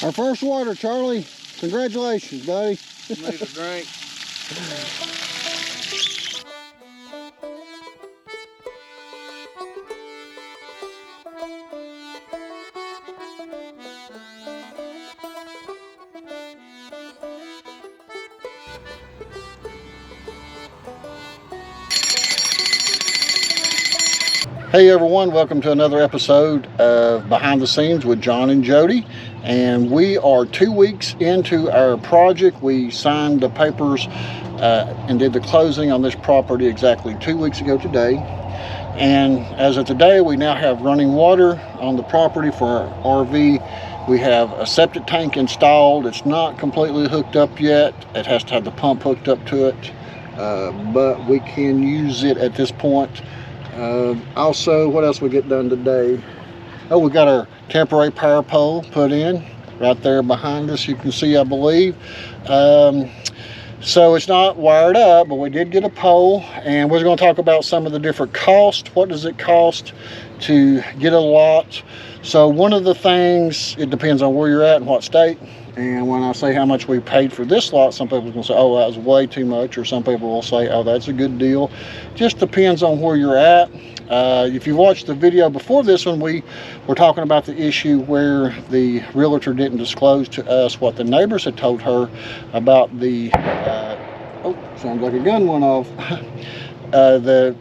Our first water, Charlie. Congratulations, buddy. Need a drink. Hey everyone, welcome to another episode of Behind the Scenes with John and Jody. And we are 2 weeks into our project. We signed the papers and did the closing on this property exactly 2 weeks ago today. And as of today, we now have running water on the property for our RV. We have a septic tank installed. It's not completely hooked up yet. It has to have the pump hooked up to it, but we can use it at this point. Also, what else we get done today? Oh, we got our temporary power pole put in right there behind us, you can see, I believe. So it's not wired up, but we did get a pole, and we're going to talk about some of the different costs. What does it cost to get a lot? So one of the things, it depends on where you're at and what state. And when I say how much we paid for this lot, some people are going to say, oh, that was way too much, or some people will say, oh, that's a good deal. Just depends on where you're at. If you watched the video before this one, we were talking about the issue where the realtor didn't disclose to us what the neighbors had told her about the, oh, sounds like a gun went off. The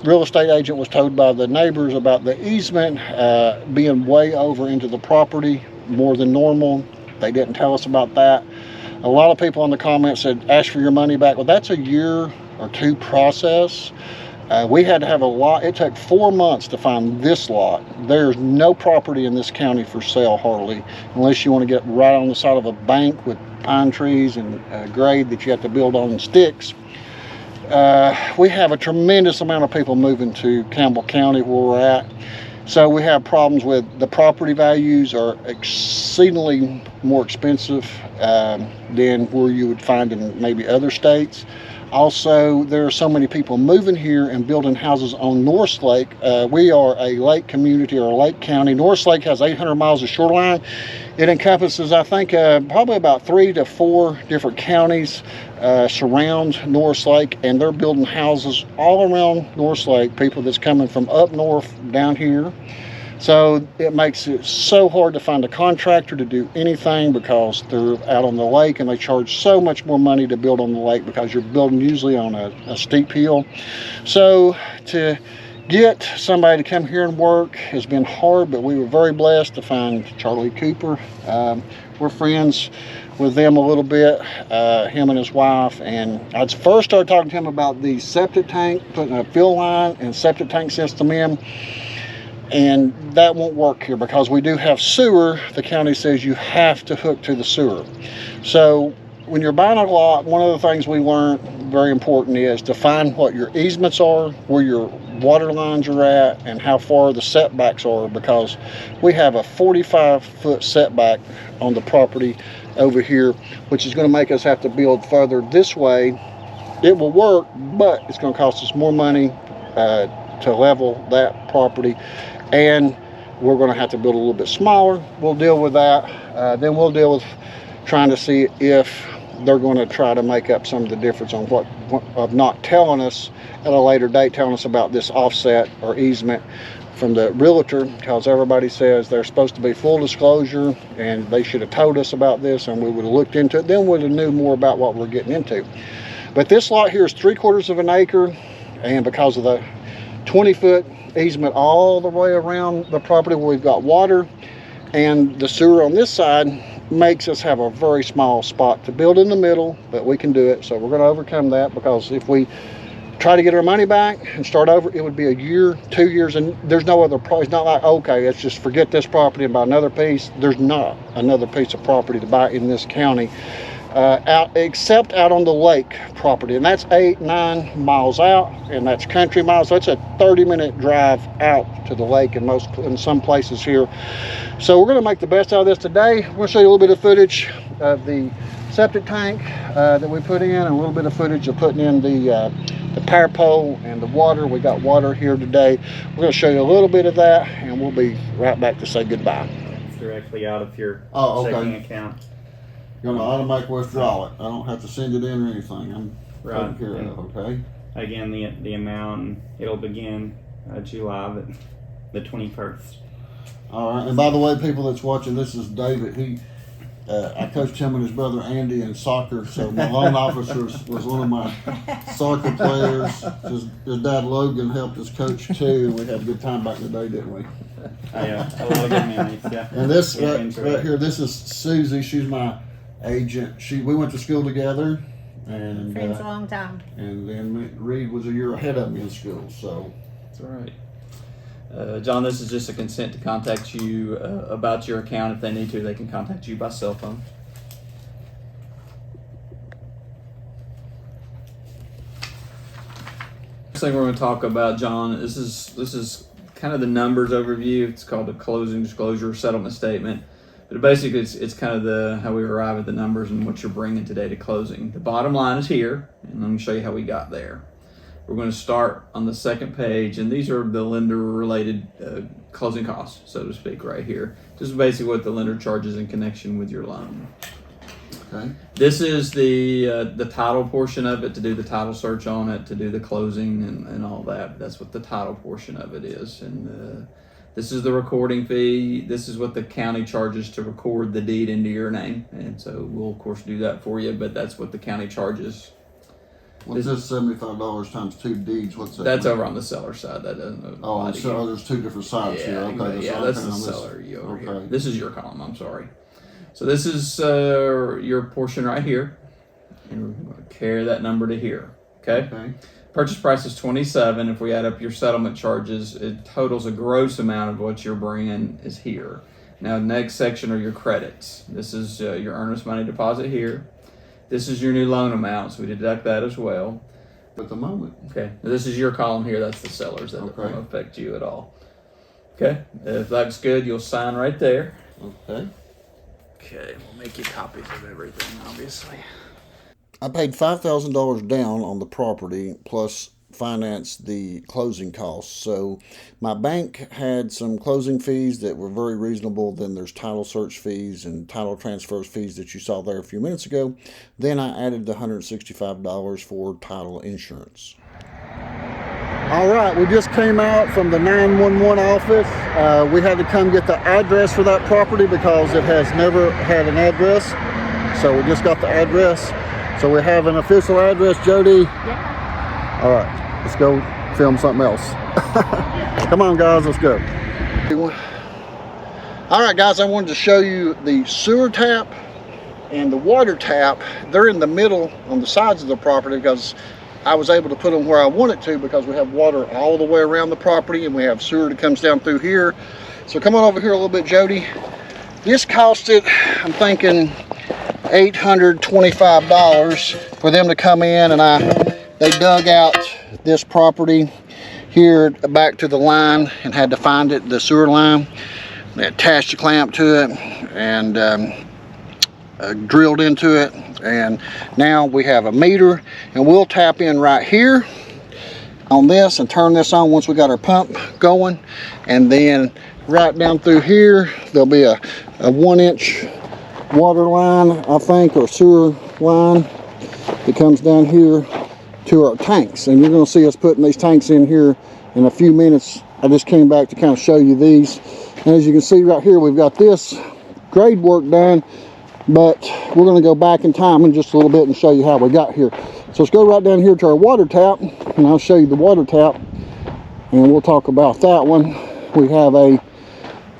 real estate agent was told by the neighbors about the easement being way over into the property, more than normal. They didn't tell us about that. A lot of people in the comments said, ask for your money back. Well, that's a year or two process. We had to have a lot. It took 4 months to find this lot. There's no property in this county for sale hardly, unless you want to get right on the side of a bank with pine trees and grade that you have to build on sticks. We have a tremendous amount of people moving to Campbell County where we're at. So we have problems with the property values are exceedingly more expensive than where you would find in maybe other states. Also, there are so many people moving here and building houses on North Lake. We are a lake community or a lake county. North Lake has 800 miles of shoreline. It encompasses, I think, probably about 3 to 4 different counties surround North Lake, and they're building houses all around North Lake, people that's coming from up north down here. So it makes it so hard to find a contractor to do anything because they're out on the lake and they charge so much more money to build on the lake because you're building usually on a steep hill. So to get somebody to come here and work has been hard, but we were very blessed to find Charlie Cooper. We're friends with them a little bit, him and his wife, and I first started talking to him about the septic tank, putting a fill line and septic tank system in. And that won't work here because we do have sewer. The county says you have to hook to the sewer. So when you're buying a lot, one of the things we learned very important is to find what your easements are, where your water lines are at, and how far the setbacks are, because we have a 45-foot setback on the property over here, which is going to make us have to build further this way. It will work, but it's going to cost us more money to level that property, and we're going to have to build a little bit smaller. We'll deal with that. Then we'll deal with trying to see if they're going to try to make up some of the difference on what of not telling us at a later date, telling us about this offset or easement from the realtor, because everybody says they're supposed to be full disclosure and they should have told us about this and we would have looked into it. Then we'd have knew more about what we're getting into. But this lot here is 3/4 of an acre, and because of the 20-foot easement all the way around the property where we've got water and the sewer on this side, makes us have a very small spot to build in the middle, but we can do it. So we're going to overcome that, because if we try to get our money back and start over, it would be a year, 2 years, and there's no other it's not like, okay, let's just forget this property and buy another piece. There's not another piece of property to buy in this county. Except out on the lake property, and that's 8-9 miles out, and that's country miles. So it's a 30-minute drive out to the lake in some places here. So we're going to make the best out of this today. We're going to show you a little bit of footage of the septic tank that we put in, and a little bit of footage of putting in the power pole and the water. We got water here today. We're going to show you a little bit of that, and we'll be right back to say goodbye. directly out of your okay. checking account. You're gonna automatic withdraw it. I don't have to send it in or anything. I'm taken care of. Okay. Again, the amount, it'll begin July the 21st. All right. And by the way, people that's watching, this is David. I coached him and his brother Andy in soccer, so my loan officer was one of my soccer players. His dad Logan helped us coach too. We had a good time back in the day, didn't we? Yeah, a lot of good memories. Yeah. And this right here, this is Susie. She's my agent. We went to school together, and Friends a long time. And then Reed was a year ahead of me in school, so that's all right. John, this is just a consent to contact you about your account. If they need to, they can contact you by cell phone. Next thing we're going to talk about, John, this is kind of the numbers overview. It's called a closing disclosure settlement statement. But basically, it's kind of how we arrive at the numbers and what you're bringing today to closing. The bottom line is here, and let me show you how we got there. We're going to start on the second page, and these are the lender-related closing costs, so to speak, right here. Just basically what the lender charges in connection with your loan. okay. This is the title portion of it, to do the title search on it, to do the closing and all that. That's what the title portion of it is. And this is the recording fee. This is what the county charges to record the deed into your name. And so we'll, of course, do that for you, but that's what the county charges. What's this $75 times 2 deeds? What's that? That's over on the seller side. That doesn't apply to you. There's 2 different sides here. Okay. Yeah, that's the seller. Over here. This is your column. I'm sorry. So this is your portion right here, and we're going to carry that number to here. Okay. Purchase price is $27. If we add up your settlement charges, it totals a gross amount of what you're bringing is here. Now, next section are your credits. This is your earnest money deposit here. This is your new loan amount, so we deduct that as well. At the moment. Okay. Now, this is your column here. That's the sellers. That won't affect you at all. Okay. If that's good, you'll sign right there. Okay. Okay. We'll make you copies of everything, obviously. I paid $5,000 down on the property, plus financed the closing costs. So my bank had some closing fees that were very reasonable. Then there's title search fees and title transfers fees that you saw there a few minutes ago. Then I added the $165 for title insurance. All right, we just came out from the 911 office. We had to come get the address for that property because it has never had an address. So we just got the address. So we have an official address, Jodi. Yeah. All right, let's go film something else. Come on, guys, let's go. All right, guys, I wanted to show you the sewer tap and the water tap. They're in the middle on the sides of the property because I was able to put them where I wanted to because we have water all the way around the property and we have sewer that comes down through here. So come on over here a little bit, Jodi. This costed, I'm thinking, $825 for them to come in, and they dug out this property here back to the line and had to find it, the sewer line. They attached a clamp to it and drilled into it, and now we have a meter, and we'll tap in right here on this and turn this on once we got our pump going, and then right down through here there'll be a 1-inch water line, I think, or sewer line that comes down here to our tanks, and you're going to see us putting these tanks in here in a few minutes. I just came back to kind of show you these, and as you can see right here, we've got this grade work done, but we're going to go back in time in just a little bit and show you how we got here. So let's go right down here to our water tap, and I'll show you the water tap, and we'll talk about that one. We have a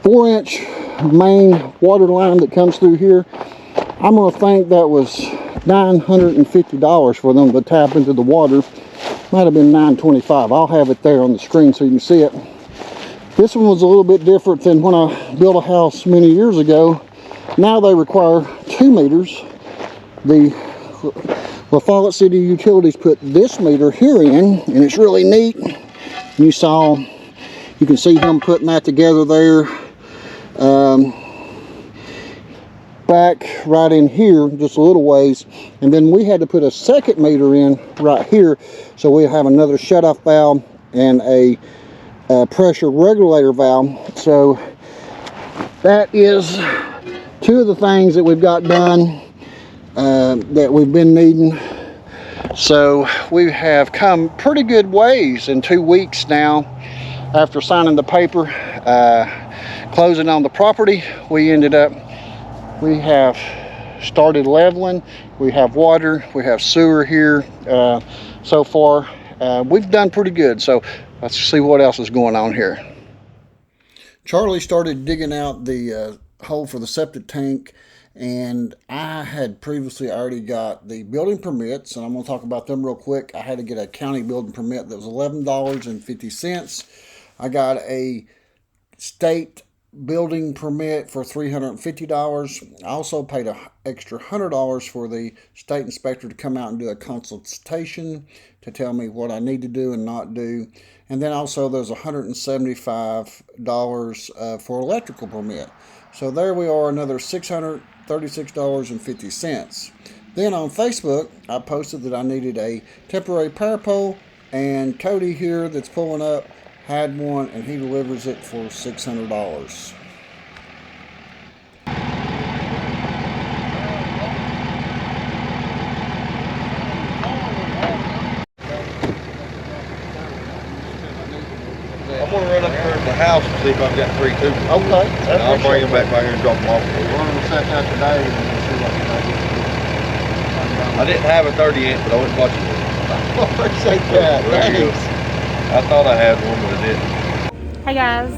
4-inch main water line that comes through here. I'm going to think that was $950 for them to tap into the water. Might have been $925. I'll have it there on the screen so you can see it. This one was a little bit different than when I built a house many years ago. Now they require 2 meters. The LaFollette City Utilities put this meter here in, and it's really neat. You can see him putting that together there. Back right in here just a little ways, and then we had to put a second meter in right here, so we have another shutoff valve and a pressure regulator valve. So that is two of the things that we've got done that we've been needing. So we have come pretty good ways in 2 weeks now after signing the paper, closing on the property. We have started leveling. We have water, we have sewer here. So far we've done pretty good. So let's see what else is going on here. Charlie started digging out the hole for the septic tank, and I had previously already got the building permits, and I'm going to talk about them real quick. I had to get a county building permit that was $11.50. I got a state building permit for $350. I also paid an extra $100 for the state inspector to come out and do a consultation to tell me what I need to do and not do. And then also there's $175 for electrical permit. So there we are, another $636.50. Then on Facebook, I posted that I needed a temporary power pole, and Cody here that's pulling up had one, and he delivers it for $600. I'm gonna run up here to the house and see if I've got 3 tubes. Okay. And I'll bring them back here and drop them off. We're going to set that today and we'll see what we can do. I didn't have a 30-inch, but I went watching it. I appreciate that. There you go. Thanks. I thought I had one, but I didn't. Hey guys,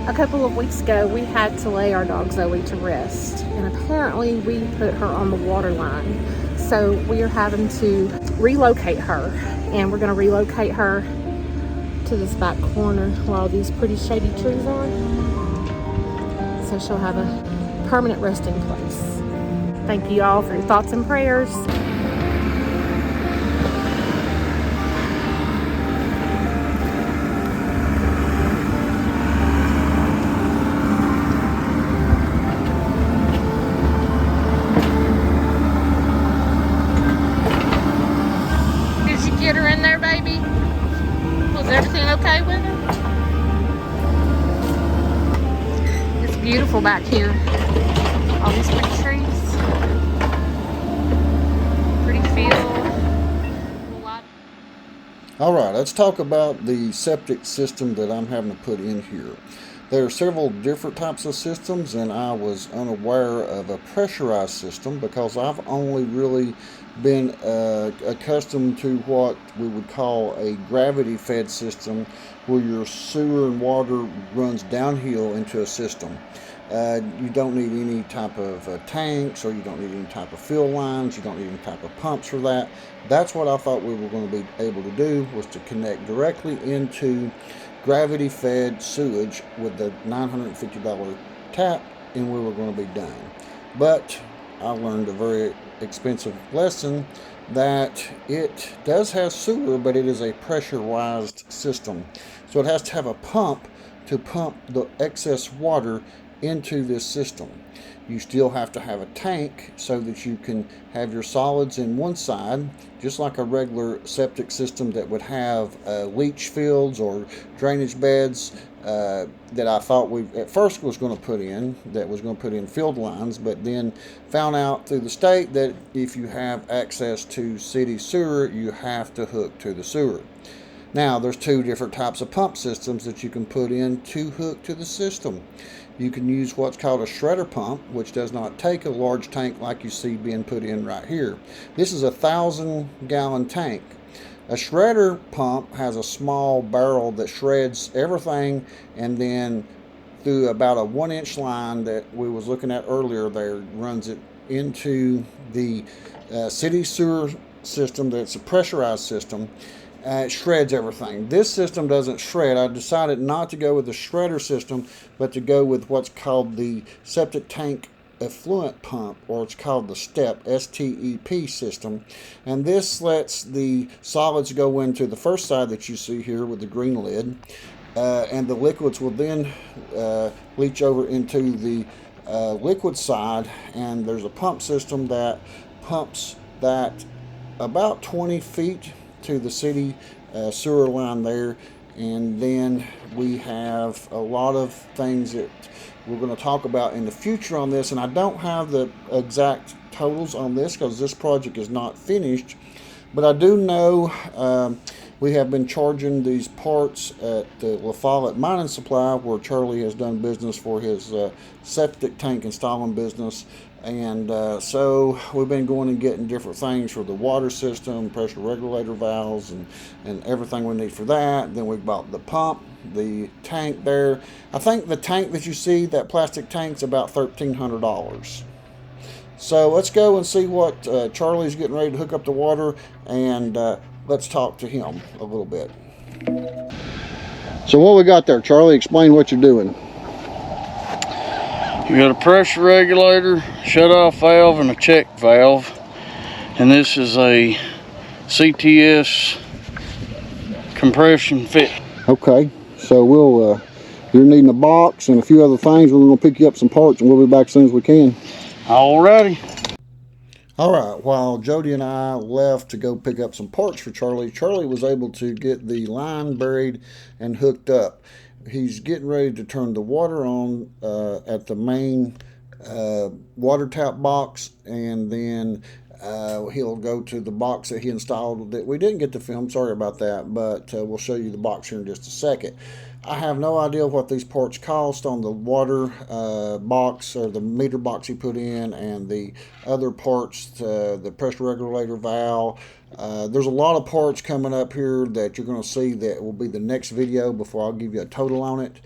a couple of weeks ago we had to lay our dog Zoe to rest, and apparently we put her on the water line. So we are having to relocate her, and we're going to relocate her to this back corner where all these pretty shady trees are. So she'll have a permanent resting place. Thank you all for your thoughts and prayers. Did you get her in there, baby? Was everything okay with her? It's beautiful back here. All these pretty trees. Pretty field. All right, let's talk about the septic system that I'm having to put in here. There are several different types of systems, and I was unaware of a pressurized system because I've only really been accustomed to what we would call a gravity-fed system, where your sewer and water runs downhill into a system. You don't need any type of tanks, or you don't need any type of fill lines. You don't need any type of pumps for that. That's what I thought we were going to be able to do, was to connect directly into gravity-fed sewage with the $950 tap, and we were going to be done. But I learned a very expensive lesson that it does have sewer, but it is a pressurized system. So it has to have a pump to pump the excess water into this system. You still have to have a tank so that you can have your solids in one side, just like a regular septic system that would have leach fields or drainage beds that I thought we at first was going to put in, that was going to put in field lines, but then found out through the state that if you have access to city sewer, you have to hook to the sewer. Now, there's two different types of pump systems that you can put in to hook to the system. You can use what's called a shredder pump, which does not take a large tank like you see being put in right here. This is a 1,000-gallon tank. A shredder pump has a small barrel that shreds everything, and then through about a 1-inch line that we was looking at earlier there, runs it into the city sewer system. That's a pressurized system. It shreds everything. This system doesn't shred. I decided not to go with the shredder system, but to go with what's called the septic tank effluent pump, or it's called the STEP, S-T-E-P system. And this lets the solids go into the first side that you see here with the green lid, and the liquids will then leach over into the liquid side, and there's a pump system that pumps that about 20 feet to the city sewer line there. And then we have a lot of things that we're going to talk about in the future on this. And I don't have the exact totals on this because this project is not finished, but I do know we have been charging these parts at the La Follette Mining Supply, where Charlie has done business for his septic tank installing business. And so we've been going and getting different things for the water system, pressure regulator valves, and everything we need for that. Then we bought the pump, the tank there. I think the tank that you see, that plastic tank's about $1,300. So let's go and see what Charlie's getting ready to hook up the water, and let's talk to him a little bit. So what we got there, Charlie? Explain what you're doing. You got a pressure regulator, shut-off valve, and a check valve. And this is a CTS compression fit. Okay, so you're needing a box and a few other things. We're going to pick you up some parts, and we'll be back as soon as we can. Alrighty. All right, while Jody and I left to go pick up some parts for Charlie, Charlie was able to get the line buried and hooked up. He's getting ready to turn the water on at the main water tap box, and then he'll go to the box that he installed that we didn't get to film. Sorry about that, but we'll show you the box here in just a second. I have no idea what these parts cost on the water box, or the meter box he put in, and the other parts, the pressure regulator valve. There's a lot of parts coming up here that you're going to see that will be the next video before I'll give you a total on it.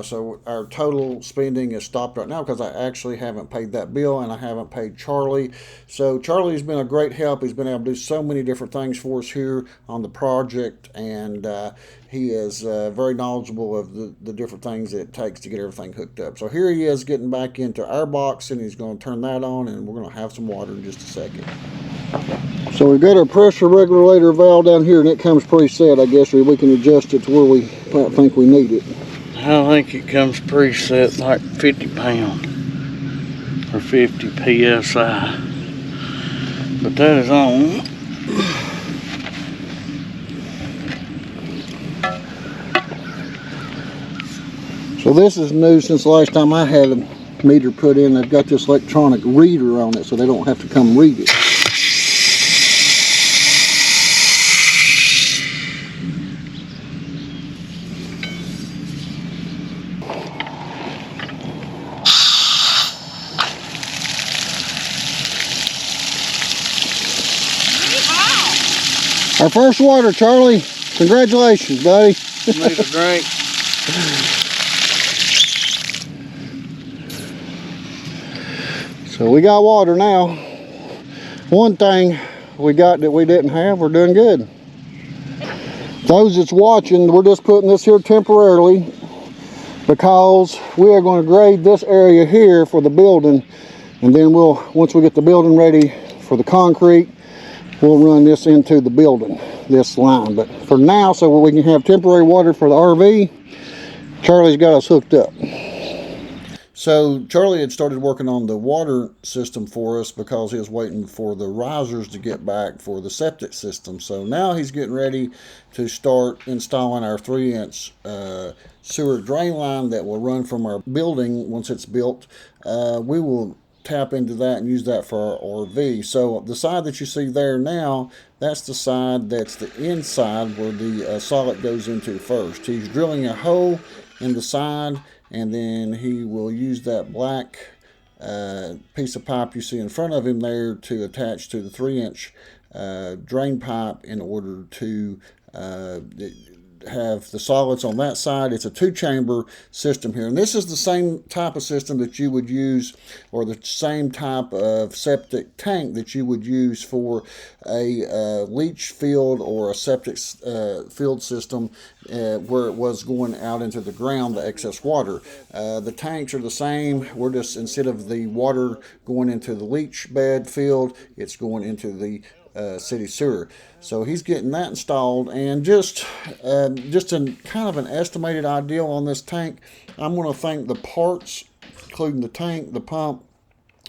So our total spending is stopped right now because I actually haven't paid that bill, and I haven't paid Charlie. So Charlie's been a great help. He's been able to do so many different things for us here on the project, and he is very knowledgeable of the different things that it takes to get everything hooked up. So here he is getting back into our box, and he's going to turn that on, and we're going to have some water in just a second. So we've got our pressure regulator valve down here, and it comes preset. I guess we can adjust it to where we think we need it. I think it comes preset like 50 pound or 50 psi. But that is on. So this is new since the last time I had a meter put in. They've got this electronic reader on it, so they don't have to come read it. Our first water, Charlie. Congratulations, buddy. Need a drink. So we got water now. One thing we got that we didn't have, we're doing good. Those that's watching, we're just putting this here temporarily because we are going to grade this area here for the building, and then once we get the building ready for the concrete, we'll run this into the building, this line. But for now, so we can have temporary water for the RV, Charlie's got us hooked up. So Charlie had started working on the water system for us because he was waiting for the risers to get back for the septic system. So now he's getting ready to start installing our 3-inch sewer drain line that will run from our building once it's built. We will tap into that and use that for our RV. So the side that you see there now, that's the side that's the inside where the solid goes into first. He's drilling a hole in the side, and then he will use that black piece of pipe you see in front of him there to attach to the 3-inch drain pipe in order to have the solids on that side. It's a 2-chamber system here, and this is the same type of system that you would use, or the same type of septic tank that you would use for a leach field or a septic field system where it was going out into the ground, the excess water. The tanks are the same. We're just, instead of the water going into the leach bed field, it's going into the city sewer. So he's getting that installed, and just a kind of an estimated ideal on this tank. I'm going to think the parts, including the tank, the pump,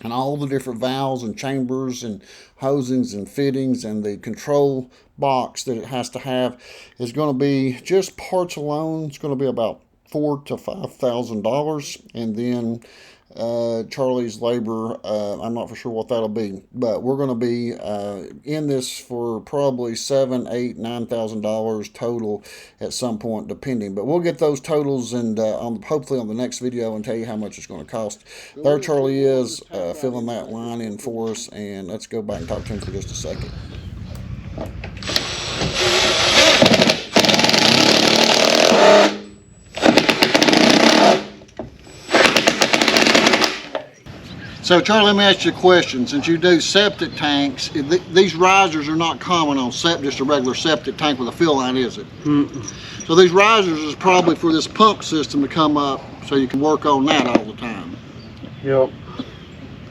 and all the different valves and chambers and hosings and fittings and the control box that it has to have, is going to be, just parts alone, it's going to be about $4,000 to $5,000, and then Charlie's labor, I'm not for sure what that'll be, but we're going to be in this for probably $7,000, $8,000, $9,000 total at some point, depending. But we'll get those totals and hopefully on the next video and tell you how much it's going to cost. There Charlie is filling that line in for us, and let's go back and talk to him for just a second. So Charlie, let me ask you a question. Since you do septic tanks, these risers are not common on just a regular septic tank with a fill line, is it? So these risers is probably for this pump system to come up so you can work on that all the time. Yep.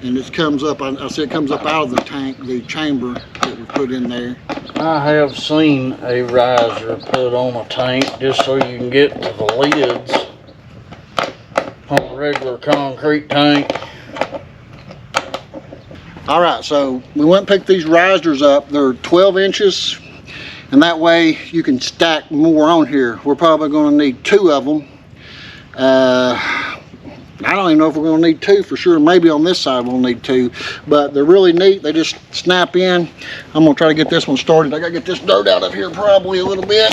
And it comes up, I see it comes up out of the tank, the chamber that we put in there. I have seen a riser put on a tank just so you can get to the lids on a regular concrete tank. All right, so we went and picked these risers up. They're 12 inches, and that way you can stack more on here. We're probably going to need 2 of them. I don't even know if we're going to need 2 for sure. Maybe on this side we'll need 2, but they're really neat. They just snap in. I'm going to try to get this one started. I got to get this dirt out of here probably a little bit.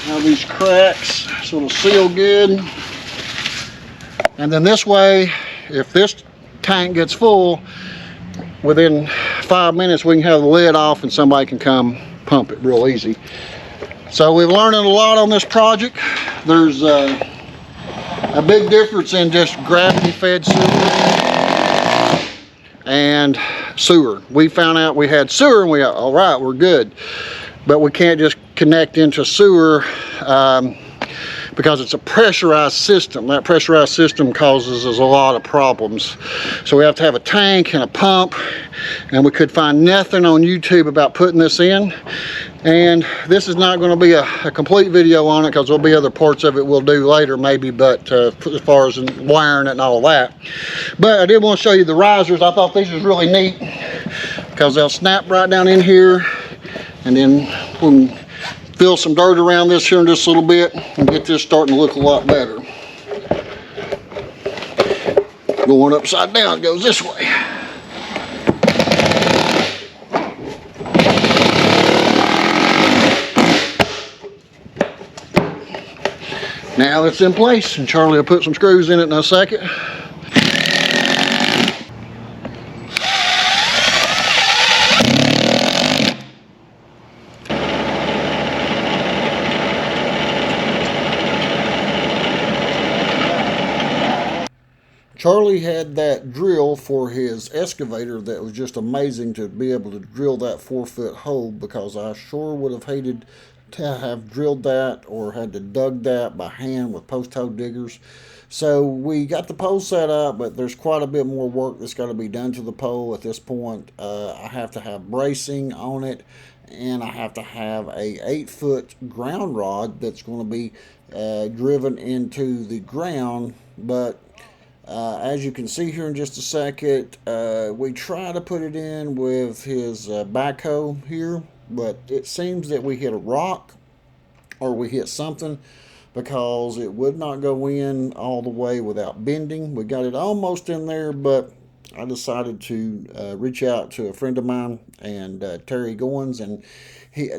Now these cracks, so it'll seal good. And then this way, if this tank gets full, within 5 minutes we can have the lid off and somebody can come pump it real easy. So we're learning a lot on this project. There's a big difference in just gravity fed sewer and sewer. We found out we had sewer and we got, all right, we're good, but we can't just connect into sewer because it's a pressurized system. That pressurized system causes us a lot of problems. So we have to have a tank and a pump, and we could find nothing on YouTube about putting this in. And this is not going to be a complete video on it because there'll be other parts of it we'll do later maybe, but as far as wiring it and all that. But I did want to show you the risers. I thought these was really neat because they'll snap right down in here, and then we'll fill some dirt around this here in just a little bit and get this starting to look a lot better. Going upside down, it goes this way. Now it's in place, and Charlie will put some screws in it in a second. Charlie had that drill for his excavator that was just amazing to be able to drill that 4-foot hole, because I sure would have hated to have drilled that or had to dug that by hand with post hole diggers. So we got the pole set up, but there's quite a bit more work that's got to be done to the pole at this point. I have to have bracing on it, and I have to have a 8-foot ground rod that's going to be driven into the ground. But as you can see here in just a second, we try to put it in with his backhoe here, but it seems that we hit a rock or we hit something, because it would not go in all the way without bending. We got it almost in there, but I decided to reach out to a friend of mine, and Terry Goins, and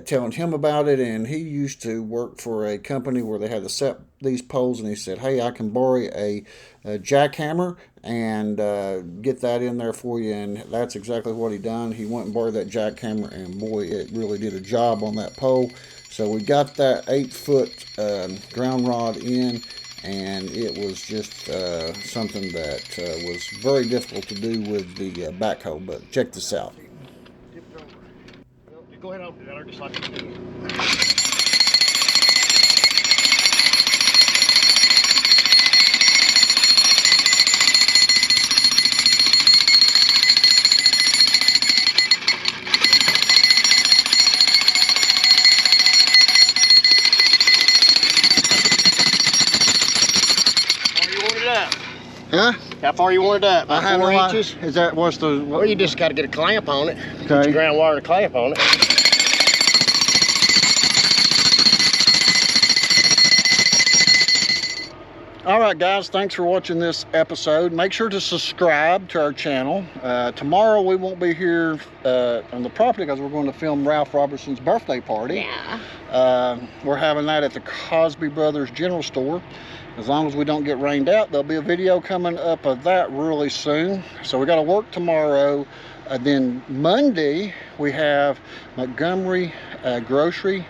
telling him about it. And he used to work for a company where they had to set these poles, and he said, hey, I can borrow a jackhammer and get that in there for you. And that's exactly what he done. He went and borrowed that jackhammer, and boy, it really did a job on that pole. So we got that 8-foot ground rod in, and it was just something that was very difficult to do with the backhoe. But check this out. Go ahead and open that, or just like it. Huh? How far you want it up? I have 4 no inches? Is that what's the? Well, you just got to get a clamp on it. Okay. Put your ground wire and a clamp on it. All right, guys, thanks for watching this episode. Make sure to subscribe to our channel. Tomorrow we won't be here on the property because we're going to film Ralph Robertson's birthday party. Yeah. We're having that at the Cosby Brothers General Store. As long as we don't get rained out, there'll be a video coming up of that really soon. So we got to work tomorrow. Then Monday we have Montgomery Grocery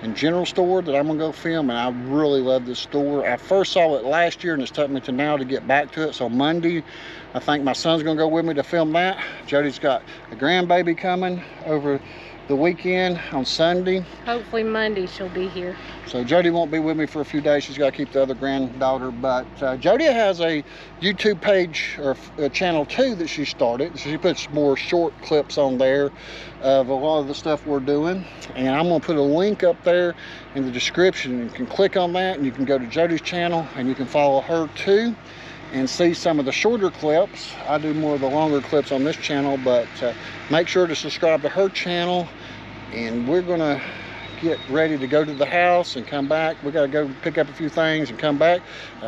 and General Store that I'm gonna go film, and I really love this store. I first saw it last year and it's took me to now to get back to it. So Monday, I think my son's gonna go with me to film that. Jody's got a grandbaby coming over the weekend on Sunday. Hopefully Monday she'll be here. So Jodi won't be with me for a few days. She's got to keep the other granddaughter. But Jodi has a YouTube page or a channel too that she started. She puts more short clips on there of a lot of the stuff we're doing. And I'm going to put a link up there in the description. You can click on that and you can go to Jodi's channel and you can follow her too and see some of the shorter clips. I do more of the longer clips on this channel, but make sure to subscribe to her channel. And we're gonna get ready to go to the house and come back. We gotta go pick up a few things and come back.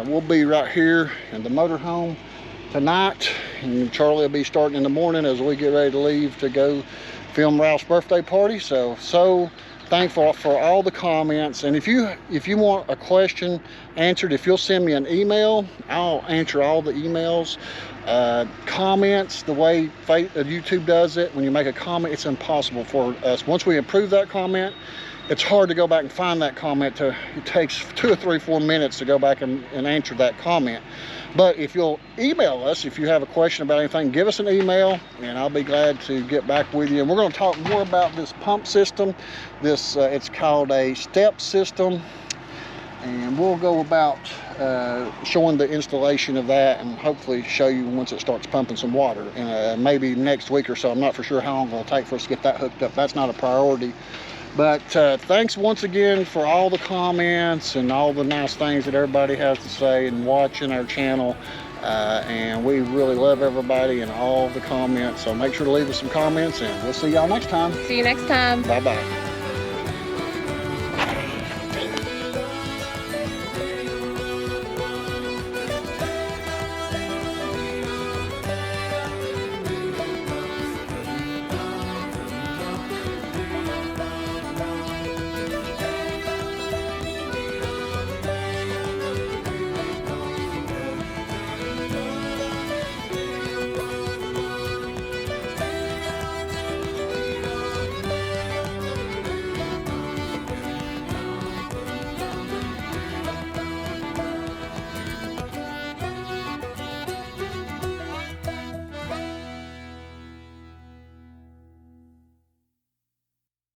We'll be right here in the motorhome tonight, and Charlie will be starting in the morning as we get ready to leave to go film Ralph's birthday party. So thankful for all the comments. And if you want a question answered, if you'll send me an email, I'll answer all the emails. Comments, the way YouTube does it, when you make a comment, it's impossible for us. Once we approve that comment, it's hard to go back and find that comment. It takes 2 or 3, 4 minutes to go back and answer that comment. But if you'll email us, if you have a question about anything, give us an email and I'll be glad to get back with you. And we're going to talk more about this pump system. It's called a step system, and we'll go about showing the installation of that and hopefully show you once it starts pumping some water. And maybe next week or so. I'm not for sure how long it'll take for us to get that hooked up. That's not a priority. But thanks once again for all the comments and all the nice things that everybody has to say and watching our channel. And we really love everybody and all the comments. So make sure to leave us some comments, and we'll see y'all next time. See you next time. Bye-bye.